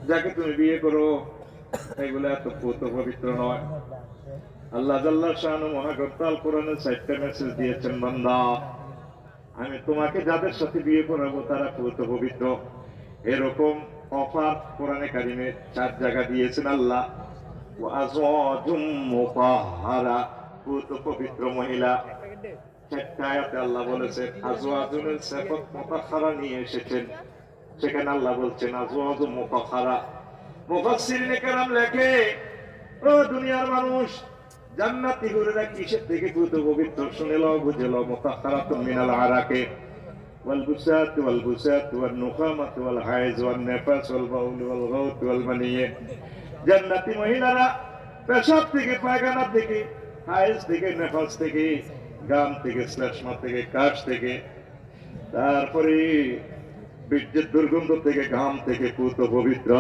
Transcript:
যাকে তুমি বিয়ে করো এগুলো এত পুত পবিত্র নয়। আল্লাহ জাল্লা শানু মহাগ্রন্থ কোরআনে 4টা মেসেজ দিয়েছেন, বান্দা আমি তোমাকে যাদের সাথে বিয়ে করাবো তারা পুত পবিত্র। এরকম অফার কোরআনে কারিমে 4 জায়গা দিয়েছেন আল্লাহ। ওয়াজওয়াজুম মুতাহহারা, পুত পবিত্র মহিলা। 4টা আয়াতে আল্লাহ বলেছেন আজওয়াজুনের সিফাত মুতাহহারা নিয়ে এসেছেন। সেখানে আল্লাহ বলছেন আজওয়াজুম মুতাহহারা। মুফাসসিরিনে কেরাম লেখে, ও দুনিয়ার মানুষ, জান্নাতি হুরেরা কিসের থেকে পুত পবিত্র শুনে লও, বুঝে লও। মুতাহহারাতুন মিনাল আরাকে ওয়াল বুসাত ওয়াল বুসাত ওয়ান নুখামাত ওয়াল হাইজ ওয়ান নিফাস ওয়াল বাউল ওয়াল গাউত ওয়াল মানিয়ে। জান্নাতি মহিলারা পেশাব থেকে, পায়খানা থেকে, হাইজ থেকে, নেফাস থেকে, গাম থেকে, শ্লেষ্মা থেকে, কাশ থেকে, তারপরে বীর্যের দুর্গন্ধ থেকে, ঘাম থেকে পুত পবিত্র।